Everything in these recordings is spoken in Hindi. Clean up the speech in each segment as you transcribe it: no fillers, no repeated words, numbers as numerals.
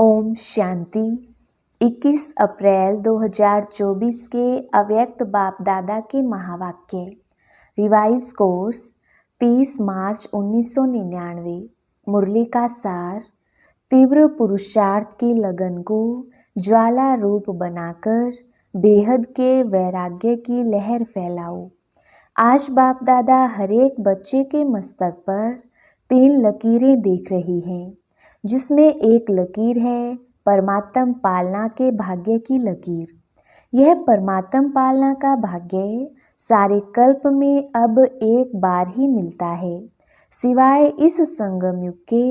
ओम शांति। 21 अप्रैल 2024 के अव्यक्त बाप दादा के महावाक्य। रिवाइज कोर्स 30 मार्च 1999। मुरली का सार। तीव्र पुरुषार्थ की लगन को ज्वाला रूप बनाकर बेहद के वैराग्य की लहर फैलाओ। आज बाप दादा हर एक बच्चे के मस्तक पर 3 लकीरें देख रही हैं, जिसमें एक लकीर है परमात्म पालना के भाग्य की लकीर। यह परमात्म पालना का भाग्य सारे कल्प में अब एक बार ही मिलता है, सिवाय इस संगम युग के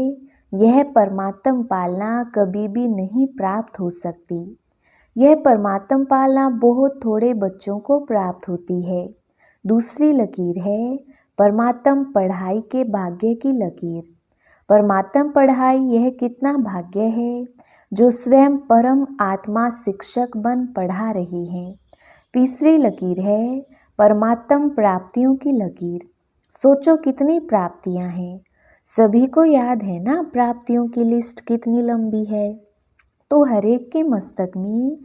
यह परमात्म पालना कभी भी नहीं प्राप्त हो सकती। यह परमात्म पालना बहुत थोड़े बच्चों को प्राप्त होती है। दूसरी लकीर है परमात्म पढ़ाई के भाग्य की लकीर। परमात्म पढ़ाई यह कितना भाग्य है जो स्वयं परम आत्मा शिक्षक बन पढ़ा रही है। तीसरी लकीर है परमात्म प्राप्तियों की लकीर। सोचो कितनी प्राप्तियां हैं। सभी को याद है ना प्राप्तियों की लिस्ट कितनी लंबी है। तो हर एक के मस्तक में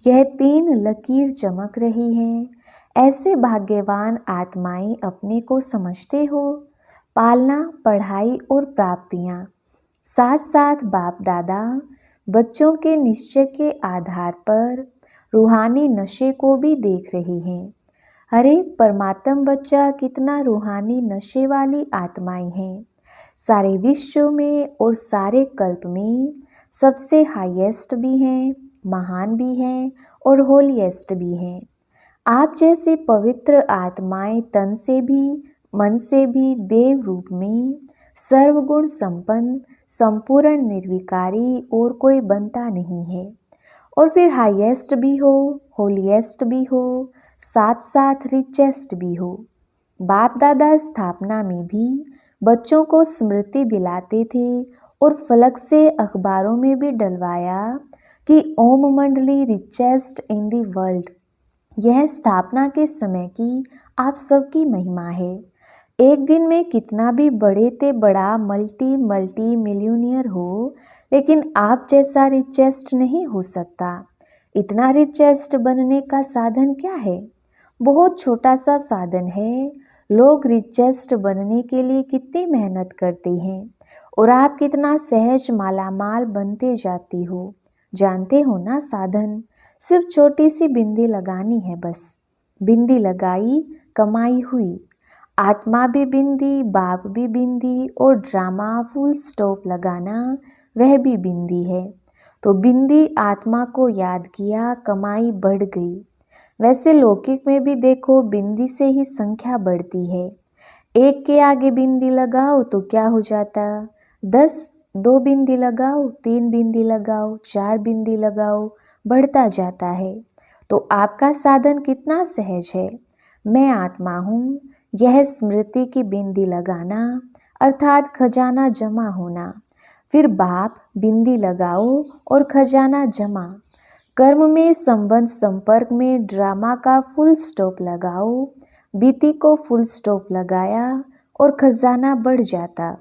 यह 3 लकीर चमक रही हैं। ऐसे भाग्यवान आत्माएं अपने को समझते हो। पालना, पढ़ाई और प्राप्तियां साथ साथ बाप दादा बच्चों के निश्चय के आधार पर रूहानी नशे को भी देख रहे हैं। हर एक परमात्म बच्चा कितना रूहानी नशे वाली आत्माएं हैं। सारे विश्व में और सारे कल्प में सबसे हाईएस्ट भी हैं, महान भी हैं और होलीएस्ट भी हैं। आप जैसे पवित्र आत्माएं तन से भी मन से भी देव रूप में सर्वगुण संपन्न संपूर्ण निर्विकारी और कोई बनता नहीं है। और फिर हाईएस्ट भी हो, होलीएस्ट भी हो, साथ साथ रिचेस्ट भी हो। बाप दादा स्थापना में भी बच्चों को स्मृति दिलाते थे और फलक से अखबारों में भी डलवाया कि ओम मंडली रिचेस्ट इन दी वर्ल्ड। यह स्थापना के समय की आप सबकी महिमा है। एक दिन में कितना भी बड़े ते बड़ा मल्टी मिलियनियर हो, लेकिन आप जैसा रिचेस्ट नहीं हो सकता। इतना रिचेस्ट बनने का साधन क्या है? बहुत छोटा सा साधन है। लोग रिचेस्ट बनने के लिए कितनी मेहनत करते हैं और आप कितना सहज मालामाल बनते जाते हो। जानते हो ना साधन? सिर्फ छोटी सी बिंदी लगानी है बस। बिंदी लगाई, कमाई हुई। आत्मा भी बिंदी, बाप भी बिंदी और ड्रामा फुल स्टॉप लगाना वह भी बिंदी है। तो बिंदी आत्मा को याद किया, कमाई बढ़ गई। वैसे लौकिक में भी देखो बिंदी से ही संख्या बढ़ती है। एक के आगे बिंदी लगाओ तो क्या हो जाता? 10, 2 बिंदी लगाओ, 3 बिंदी लगाओ, 4 बिंदी लगाओ, बढ़ता जाता है। तो आपका साधन कितना सहज है। मैं आत्मा हूँ, यह स्मृति की बिंदी लगाना अर्थात खजाना जमा होना। फिर बाप बिंदी लगाओ और खजाना जमा। कर्म में संबंध संपर्क में ड्रामा का फुल स्टॉप लगाओ। बीती को फुल स्टॉप लगाया और खजाना बढ़ जाता।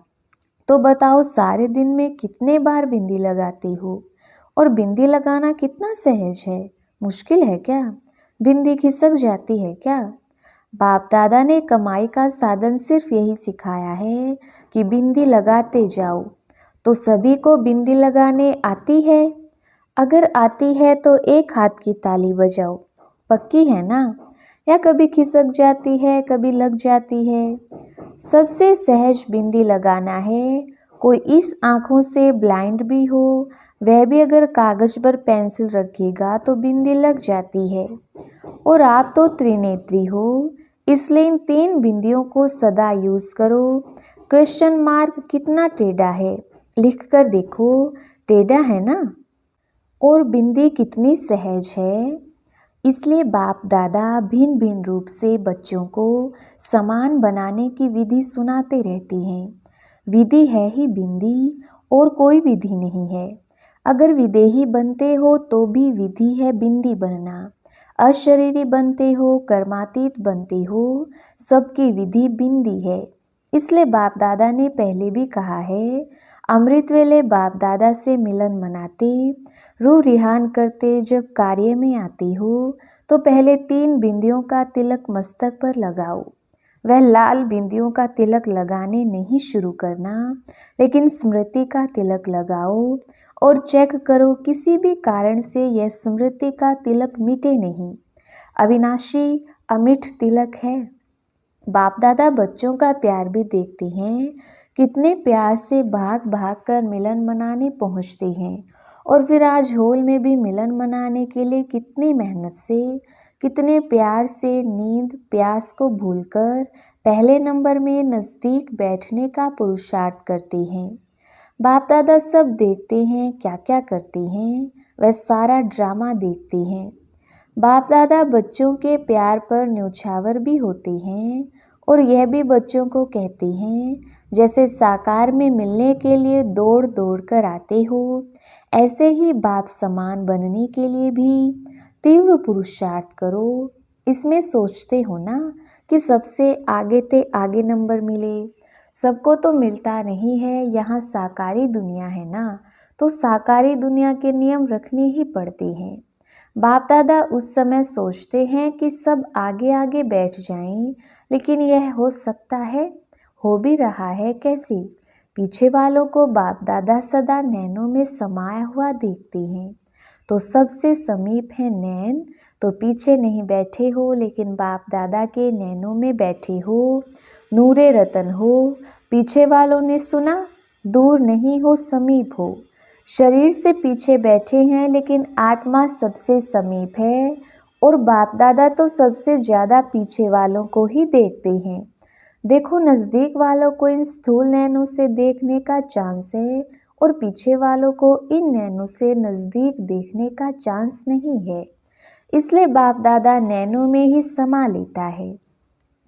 तो बताओ सारे दिन में कितने बार बिंदी लगाते हो? और बिंदी लगाना कितना सहज है। मुश्किल है क्या? बिंदी खिसक जाती है क्या? बाप दादा ने कमाई का साधन सिर्फ यही सिखाया है कि बिंदी लगाते जाओ। तो सभी को बिंदी लगाने आती है? अगर आती है तो एक हाथ की ताली बजाओ। पक्की है ना? या कभी खिसक जाती है, कभी लग जाती है? सबसे सहज बिंदी लगाना है। कोई इस आँखों से ब्लाइंड भी हो, वह भी अगर कागज पर पेंसिल रखेगा तो बिंदी लग जाती है। और आप तो त्रिनेत्री हो, इसलिए इन 3 बिंदियों को सदा यूज करो। क्वेश्चन मार्क कितना टेढ़ा है, लिख कर देखो। टेढ़ा है ना? और बिंदी कितनी सहज है। इसलिए बाप दादा भिन्न भिन्न रूप से बच्चों को समान बनाने की विधि सुनाते रहते हैं। विधि है ही बिंदी और कोई विधि नहीं है। अगर विदेही बनते हो तो भी विधि है बिंदी बनना। अशरीरी बनते हो, कर्मातीत बनते हो, सबकी विधि बिंदी है। इसलिए बाप दादा ने पहले भी कहा है, अमृत वेले बाप दादा से मिलन मनाते, रूह रिहान करते। जब कार्य में आती हो तो पहले 3 बिंदियों का तिलक मस्तक पर लगाओ। वह लाल बिंदियों का तिलक लगाने नहीं शुरू करना, लेकिन स्मृति का तिलक लगाओ और चेक करो किसी भी कारण से यह स्मृति का तिलक मिटे नहीं। अविनाशी अमिट तिलक है। बाप दादा बच्चों का प्यार भी देखते हैं, कितने प्यार से भाग भाग कर मिलन मनाने पहुंचते हैं। और फिर आज हॉल में भी मिलन मनाने के लिए कितनी मेहनत से, कितने प्यार से नींद प्यास को भूलकर पहले नंबर में नज़दीक बैठने का पुरुषार्थ करते हैं। बाप दादा सब देखते हैं क्या क्या करते हैं, वह सारा ड्रामा देखते हैं। बाप दादा बच्चों के प्यार पर न्योछावर भी होते हैं और यह भी बच्चों को कहते हैं, जैसे साकार में मिलने के लिए दौड़ दौड़ कर आते हो, ऐसे ही बाप समान बनने के लिए भी तीव्र पुरुषार्थ करो। इसमें सोचते हो ना कि सबसे आगे ते आगे नंबर मिले। सबको तो मिलता नहीं है, यहाँ साकारी दुनिया है ना, तो साकारी दुनिया के नियम रखने ही पड़ते हैं। बाप दादा उस समय सोचते हैं कि सब आगे आगे बैठ जाएं, लेकिन यह हो सकता है? हो भी रहा है कैसे? पीछे वालों को बाप दादा सदा नैनों में समाया हुआ देखते हैं, तो सबसे समीप है नैन, तो पीछे नहीं बैठे हो लेकिन बाप दादा के नैनों में बैठे हो, नूरे रतन हो। पीछे वालों ने सुना, दूर नहीं हो समीप हो। शरीर से पीछे बैठे हैं लेकिन आत्मा सबसे समीप है, और बाप दादा तो सबसे ज़्यादा पीछे वालों को ही देखते हैं। देखो, नज़दीक वालों को इन स्थूल नैनों से देखने का चांस है और पीछे वालों को इन नैनों से नज़दीक देखने का चांस नहीं है। इसलिए बाप दादा नैनों में ही समा लेता है।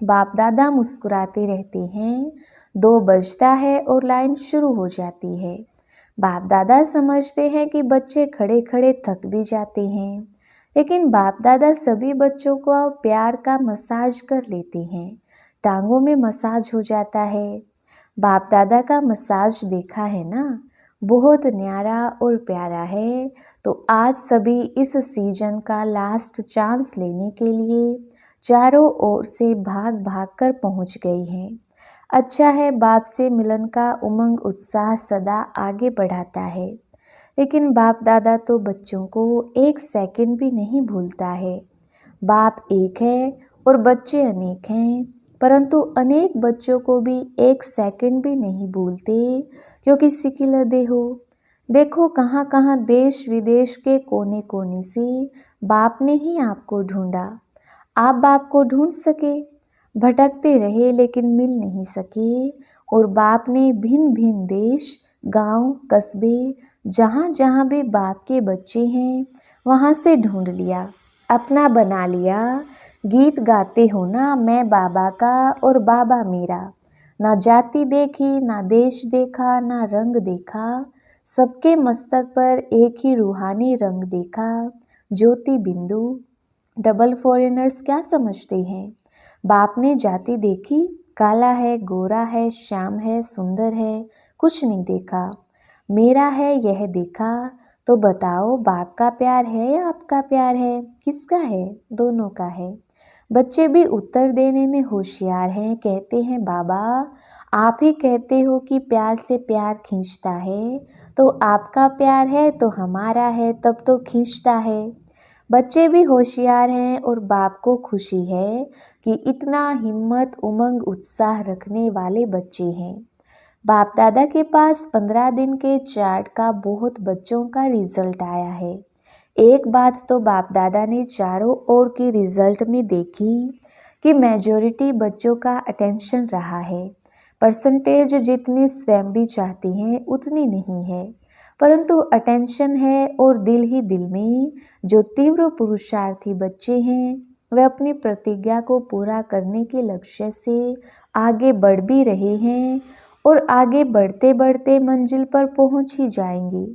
बाप दादा मुस्कुराते रहते हैं। 2 बजता है और लाइन शुरू हो जाती है। बाप दादा समझते हैं कि बच्चे खड़े खड़े थक भी जाते हैं, लेकिन बाप दादा सभी बच्चों को प्यार का मसाज कर लेते हैं। टांगों में मसाज हो जाता है। बाप दादा का मसाज देखा है ना, बहुत न्यारा और प्यारा है। तो आज सभी इस सीजन का लास्ट चांस लेने के लिए चारों ओर से भाग भाग कर पहुँच गई हैं। अच्छा है, बाप से मिलन का उमंग उत्साह सदा आगे बढ़ाता है, लेकिन बाप दादा तो बच्चों को 1 सेकंड भी नहीं भूलता है। बाप एक है और बच्चे अनेक हैं, परंतु अनेक बच्चों को भी 1 सेकंड भी नहीं भूलते, क्योंकि सिकिलदे हो। देखो कहाँ कहाँ देश विदेश के कोने कोने से बाप ने ही आपको ढूंढा। आप बाप को ढूंढ सके, भटकते रहे लेकिन मिल नहीं सके, और बाप ने भिन्न भिन्न देश, गांव, कस्बे, जहाँ जहाँ भी बाप के बच्चे हैं वहाँ से ढूंढ लिया, अपना बना लिया। गीत गाते हो ना, मैं बाबा का और बाबा मेरा। ना जाति देखी, ना देश देखा, ना रंग देखा, सबके मस्तक पर एक ही रूहानी रंग देखा, ज्योति बिंदु। डबल फॉरेनर्स क्या समझते हैं? बाप ने जाति देखी, काला है, गोरा है, श्याम है, सुंदर है, कुछ नहीं देखा। मेरा है यह देखा। तो बताओ, बाप का प्यार है या आपका प्यार है? किसका है? दोनों का है। बच्चे भी उत्तर देने में होशियार हैं। कहते हैं, बाबा आप ही कहते हो कि प्यार से प्यार खींचता है, तो आपका प्यार है तो हमारा है, तब तो खींचता है। बच्चे भी होशियार हैं और बाप को खुशी है कि इतना हिम्मत, उमंग, उत्साह रखने वाले बच्चे हैं। बाप दादा के पास 15 दिन के चार्ट का बहुत बच्चों का रिजल्ट आया है। एक बात तो बाप दादा ने चारों ओर की रिजल्ट में देखी कि मेजॉरिटी बच्चों का अटेंशन रहा है। परसेंटेज जितनी स्वयं भी चाहती हैं उतनी नहीं है, परंतु अटेंशन है, और दिल ही दिल में जो तीव्र पुरुषार्थी बच्चे हैं वे अपनी प्रतिज्ञा को पूरा करने के लक्ष्य से आगे बढ़ भी रहे हैं, और आगे बढ़ते बढ़ते मंजिल पर पहुंच ही जाएंगे।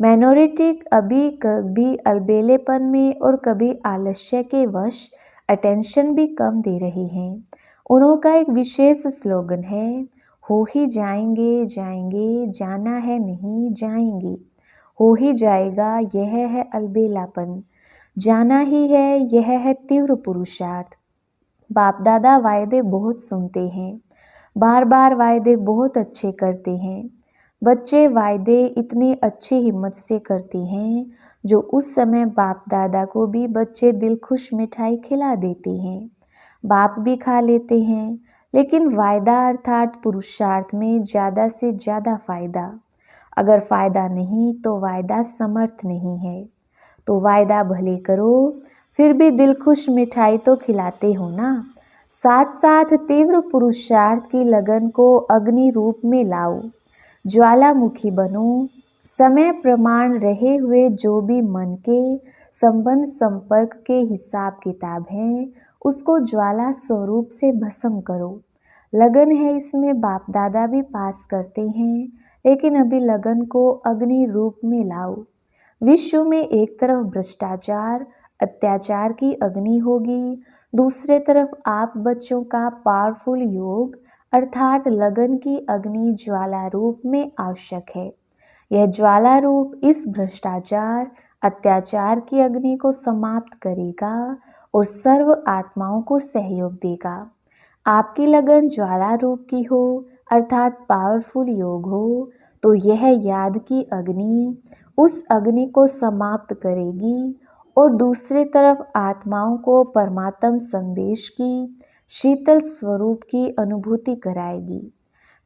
माइनॉरिटी अभी कभी अलबेलेपन में और कभी आलस्य के वश अटेंशन भी कम दे रही हैं। उन्हों का एक विशेष स्लोगन है, हो ही जाएंगे जाएंगे, जाना है नहीं जाएंगे, हो ही जाएगा यह है अलबेलापन, जाना ही है यह है तीव्र पुरुषार्थ। बाप दादा वायदे बहुत सुनते हैं, बार बार वायदे बहुत अच्छे करते हैं। बच्चे वायदे इतनी अच्छी हिम्मत से करते हैं जो उस समय बाप दादा को भी बच्चे दिल खुश मिठाई खिला देते हैं, बाप भी खा लेते हैं। लेकिन वायदा अर्थात पुरुषार्थ में ज़्यादा से ज़्यादा फायदा। अगर फायदा नहीं तो वायदा समर्थ नहीं है। तो वायदा भले करो, फिर भी दिल खुश मिठाई तो खिलाते हो ना। साथ साथ तीव्र पुरुषार्थ की लगन को अग्नि रूप में लाओ, ज्वालामुखी बनो। समय प्रमाण रहे हुए जो भी मन के संबंध संपर्क के हिसाब किताब हैं, उसको ज्वाला स्वरूप से भस्म करो। लगन है इसमें बाप दादा भी पास करते हैं, लेकिन अभी लगन को अग्नि रूप में लाओ। विश्व में एक तरफ भ्रष्टाचार अत्याचार की अग्नि होगी, दूसरे तरफ आप बच्चों का पावरफुल योग अर्थात लगन की अग्नि ज्वाला रूप में आवश्यक है। यह ज्वाला रूप इस भ्रष्टाचार अत्याचार की अग्नि को समाप्त करेगा और सर्व आत्माओं को सहयोग देगा। आपकी लगन ज्वाला रूप की हो अर्थात पावरफुल योग हो तो यह याद की अग्नि उस अग्नि को समाप्त करेगी और दूसरी तरफ आत्माओं को परमात्म संदेश की शीतल स्वरूप की अनुभूति कराएगी,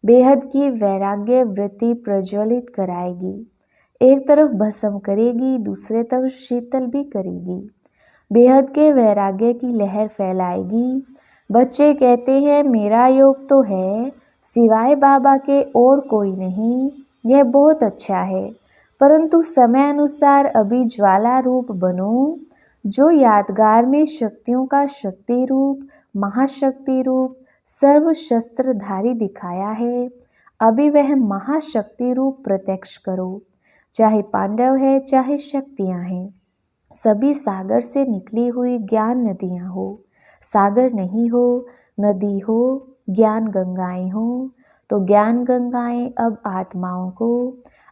बेहद की वैराग्य वृत्ति प्रज्वलित कराएगी। एक तरफ भस्म करेगी, दूसरे तरफ शीतल भी करेगी, बेहद के वैराग्य की लहर फैलाएगी। बच्चे कहते हैं मेरा योग तो है, सिवाय बाबा के और कोई नहीं। यह बहुत अच्छा है, परंतु समय अनुसार अभी ज्वाला रूप बनो। जो यादगार में शक्तियों का शक्ति रूप महाशक्ति रूप सर्व शस्त्रधारी दिखाया है, अभी वह महाशक्ति रूप प्रत्यक्ष करो। चाहे पांडव है चाहे शक्तियां हैं, सभी सागर से निकली हुई ज्ञान नदियां हो। सागर नहीं हो, नदी हो, ज्ञान गंगाएं हो, तो ज्ञान गंगाएं अब आत्माओं को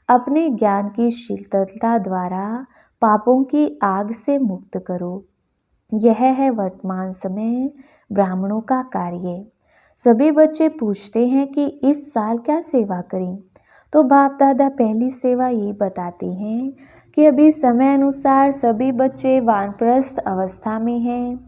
अपने ज्ञान की शीतलता द्वारा पापों की आग से मुक्त करो। यह है वर्तमान समय ब्राह्मणों का कार्य। सभी बच्चे पूछते हैं कि इस साल क्या सेवा करें, तो बाप दादा पहली सेवा ये बताते हैं कि अभी समय अनुसार सभी बच्चे वानप्रस्थ अवस्था में हैं,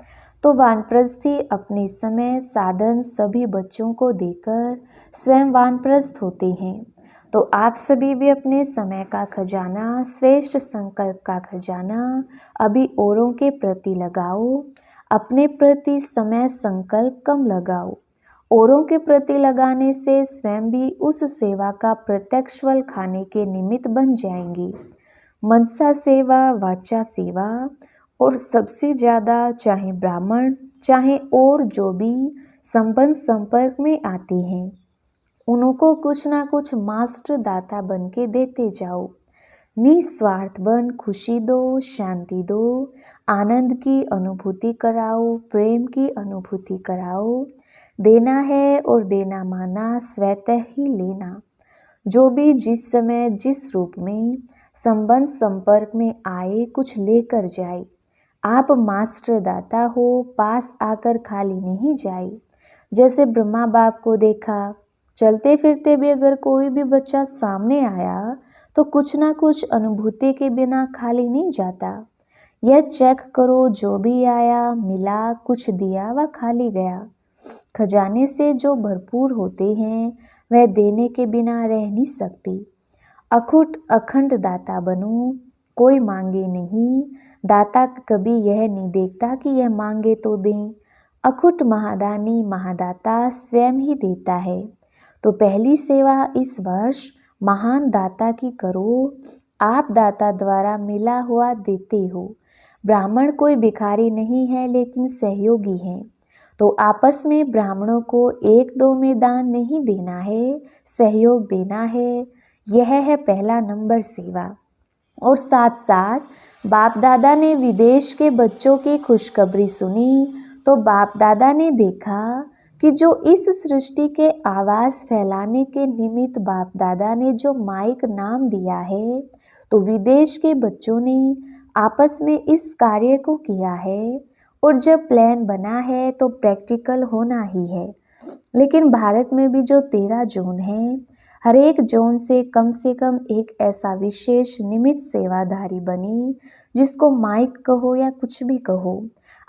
तो वानप्रस्थी अपने समय साधन सभी बच्चों को देकर स्वयं वानप्रस्थ होते हैं। तो आप सभी भी अपने समय का खजाना श्रेष्ठ संकल्प का खजाना अभी औरों के प्रति लगाओ, अपने प्रति समय संकल्प कम लगाओ। औरों के प्रति लगाने से स्वयं भी उस सेवा का प्रत्यक्ष फल खाने के निमित्त बन जाएंगे। मनसा सेवा वाचा सेवा और सबसे ज़्यादा चाहे ब्राह्मण चाहे और जो भी संबंध संपर्क में आते हैं उनको कुछ ना कुछ मास्टर दाता बन के देते जाओ। निस्वार्थ बन खुशी दो, शांति दो, आनंद की अनुभूति कराओ, प्रेम की अनुभूति कराओ। देना है और देना माना स्वतः ही लेना। जो भी जिस समय जिस रूप में संबंध संपर्क में आए कुछ लेकर जाए। आप मास्टर दाता हो, पास आकर खाली नहीं जाए। जैसे ब्रह्मा बाप को देखा, चलते फिरते भी अगर कोई भी बच्चा सामने आया तो कुछ ना कुछ अनुभूति के बिना खाली नहीं जाता। यह चेक करो, जो भी आया मिला, कुछ दिया व खाली गया। खजाने से जो भरपूर होते हैं वह देने के बिना रह नहीं सकते। अखुट अखंड दाता बनो, कोई मांगे नहीं। दाता कभी यह नहीं देखता कि यह मांगे तो दें। अखुट महादानी महादाता स्वयं ही देता है। तो पहली सेवा इस वर्ष महान दाता की करो। आप दाता द्वारा मिला हुआ देते हो। ब्राह्मण कोई भिखारी नहीं है लेकिन सहयोगी हैं। तो आपस में ब्राह्मणों को एक दो में दान नहीं देना है, सहयोग देना है। यह है पहला नंबर सेवा। और साथ साथ बाप दादा ने विदेश के बच्चों की खुशखबरी सुनी तो बाप दादा ने देखा कि जो इस सृष्टि के आवाज़ फैलाने के निमित्त बाप दादा ने जो माइक नाम दिया है, तो विदेश के बच्चों ने आपस में इस कार्य को किया है। और जब प्लान बना है तो प्रैक्टिकल होना ही है। लेकिन भारत में भी जो 13 जोन है, हर एक जोन से कम एक ऐसा विशेष निमित्त सेवाधारी बने, जिसको माइक कहो या कुछ भी कहो,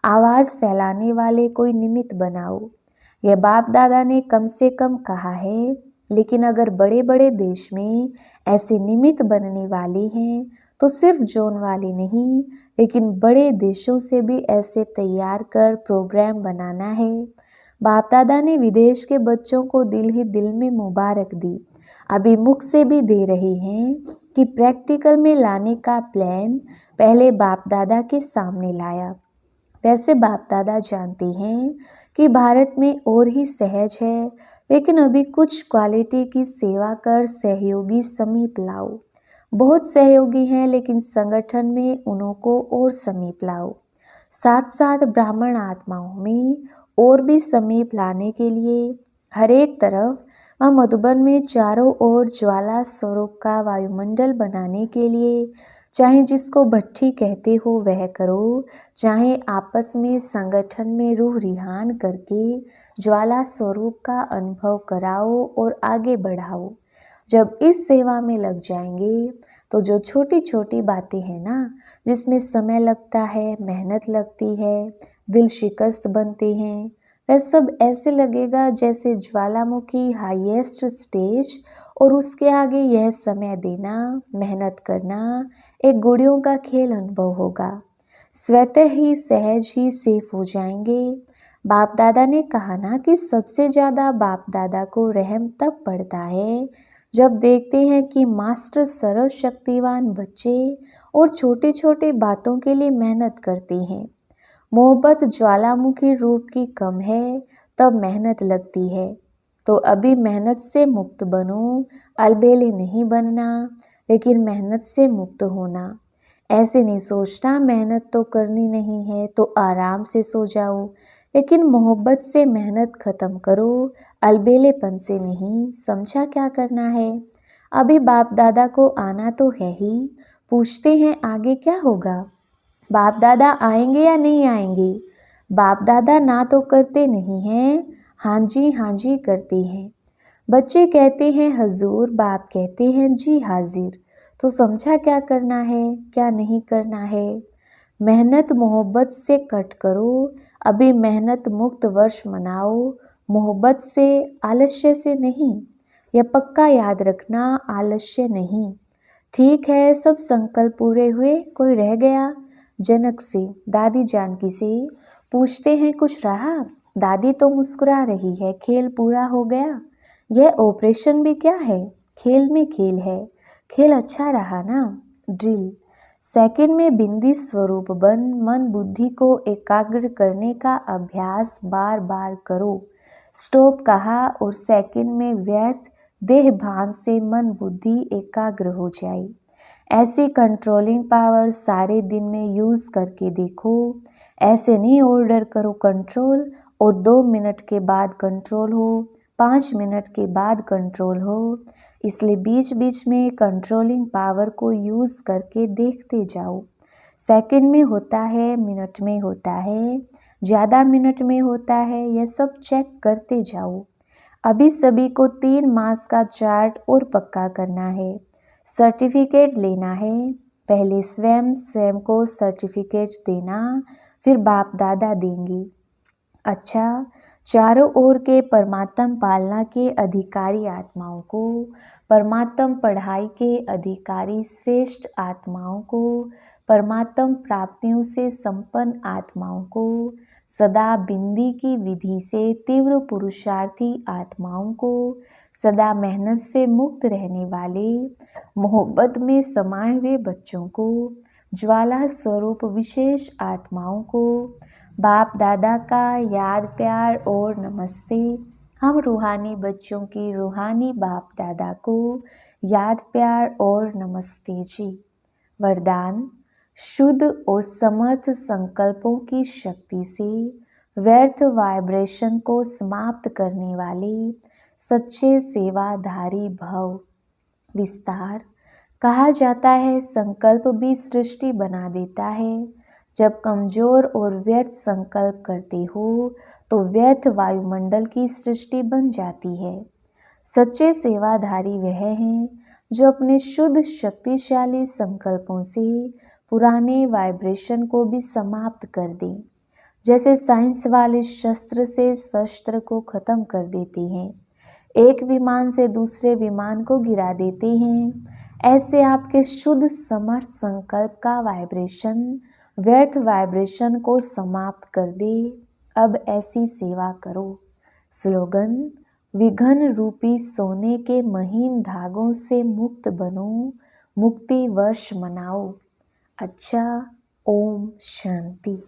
आवाज़ फैलाने वाले कोई निमित्त बनाओ। यह बाप दादा ने कम से कम कहा है। लेकिन अगर बड़े बड़े देश में ऐसे निमित्त बनने वाले हैं, तो सिर्फ जोन वाले नहीं, लेकिन बड़े देशों से भी ऐसे तैयार कर प्रोग्राम बनाना है। बाप दादा ने विदेश के बच्चों को दिल ही दिल में मुबारक दी। अभी मुख से भी दे रहे हैं कि प्रैक्टिकल में लाने का प्लान पहले बाप दादा के सामने लाया। वैसे बाप दादा जानते हैं कि भारत में और ही सहज है, लेकिन अभी कुछ क्वालिटी की सेवा कर सहयोगी समीप लाओ। बहुत सहयोगी हैं, लेकिन संगठन में उनको और समीप लाओ। साथ साथ ब्राह्मण आत्माओं में और भी समीप लाने के लिए हर एक तरफ व मधुबन में चारों ओर ज्वाला स्वरूप का वायुमंडल बनाने के लिए, चाहे जिसको भट्ठी कहते हो वह करो, चाहे आपस में संगठन में रूह रिहान करके ज्वाला स्वरूप का अनुभव कराओ और आगे बढ़ाओ। जब इस सेवा में लग जाएंगे तो जो छोटी छोटी बातें हैं ना, जिसमें समय लगता है, मेहनत लगती है, दिल शिकस्त बनते हैं, वह सब ऐसे लगेगा जैसे ज्वालामुखी हाईएस्ट स्टेज और उसके आगे यह समय देना, मेहनत करना एक गुड़ियों का खेल अनुभव होगा। स्वतः ही सहज ही सेफ हो जाएंगे। बाप दादा ने कहा ना कि सबसे ज़्यादा बाप दादा को रहम तब पड़ता है जब देखते हैं कि मास्टर सर्वशक्तिवान बच्चे और छोटे छोटे बातों के लिए मेहनत करते हैं। मोहब्बत ज्वालामुखी रूप की कम है, तब मेहनत लगती है। तो अभी मेहनत से मुक्त बनो, अलबेले नहीं बनना, लेकिन मेहनत से मुक्त होना। ऐसे नहीं सोचना मेहनत तो करनी नहीं है तो आराम से सो जाओ, लेकिन मोहब्बत से मेहनत खत्म करो, अलबेलेपन से नहीं। समझा क्या करना है? अभी बाप दादा को आना तो है ही, पूछते हैं आगे क्या होगा। बाप दादा आएंगे या नहीं आएंगे? बाप दादा ना तो करते नहीं हैं, हाँ जी करते हैं। बच्चे कहते हैं हजूर, बाप कहते हैं जी हाजिर। तो समझा क्या करना है, क्या नहीं करना है। मेहनत मोहब्बत से कट करो। अभी मेहनत मुक्त वर्ष मनाओ, मोहब्बत से, आलस्य से नहीं। यह पक्का याद रखना, आलस्य नहीं। ठीक है, सब संकल्प पूरे हुए, कोई रह गया? जनक से, दादी जानकी से पूछते हैं कुछ रहा? दादी तो मुस्कुरा रही है, खेल पूरा हो गया। यह ऑपरेशन भी क्या है, खेल में खेल है। खेल अच्छा रहा ना? ड्रिल। सेकंड में बिंदी स्वरूप बन मन बुद्धि को एकाग्र करने का अभ्यास बार बार करो। स्टॉप कहा और सेकंड में व्यर्थ देह भान से मन बुद्धि एकाग्र हो जाए। ऐसी कंट्रोलिंग पावर सारे दिन में यूज़ करके देखो। ऐसे नहीं ऑर्डर करो कंट्रोल और 2 मिनट के बाद कंट्रोल हो, 5 मिनट के बाद कंट्रोल हो। इसलिए बीच बीच में कंट्रोलिंग पावर को यूज़ करके देखते जाओ। सेकंड में होता है, मिनट में होता है, ज़्यादा मिनट में होता है, यह सब चेक करते जाओ। अभी सभी को 3 मास का चार्ट और पक्का करना है। सर्टिफिकेट लेना है। पहले स्वयं को सर्टिफिकेट देना, फिर बाप दादा देंगे। अच्छा, चारों ओर के परमात्म पालना के अधिकारी आत्माओं को, परमात्म पढ़ाई के अधिकारी श्रेष्ठ आत्माओं को, परमात्म प्राप्तियों से संपन्न आत्माओं को, सदा बिंदी की विधि से तीव्र पुरुषार्थी आत्माओं को, सदा मेहनत से मुक्त रहने वाले मोहब्बत में समाये हुए बच्चों को, ज्वाला स्वरूप विशेष आत्माओं को बाप दादा का याद प्यार और नमस्ते। हम रूहानी बच्चों की रूहानी बाप दादा को याद प्यार और नमस्ते जी। वरदान: शुद्ध और समर्थ संकल्पों की शक्ति से व्यर्थ वाइब्रेशन को समाप्त करने वाले सच्चे सेवाधारी भव। विस्तार। कहा जाता है संकल्प भी सृष्टि बना देता है। जब कमजोर और व्यर्थ संकल्प करते हो तो व्यर्थ वायुमंडल की सृष्टि बन जाती है। सच्चे सेवाधारी वह हैं जो अपने शुद्ध शक्तिशाली संकल्पों से पुराने वाइब्रेशन को भी समाप्त कर दें। जैसे साइंस वाले शस्त्र से शस्त्र को खत्म कर देते हैं, एक विमान से दूसरे विमान को गिरा देते हैं, ऐसे आपके शुद्ध समर्थ संकल्प का वाइब्रेशन व्यर्थ वाइब्रेशन को समाप्त कर दे। अब ऐसी सेवा करो। स्लोगन। विघन रूपी सोने के महीन धागों से मुक्त बनो, मुक्ति वर्ष मनाओ। अच्छा। ओम शांति।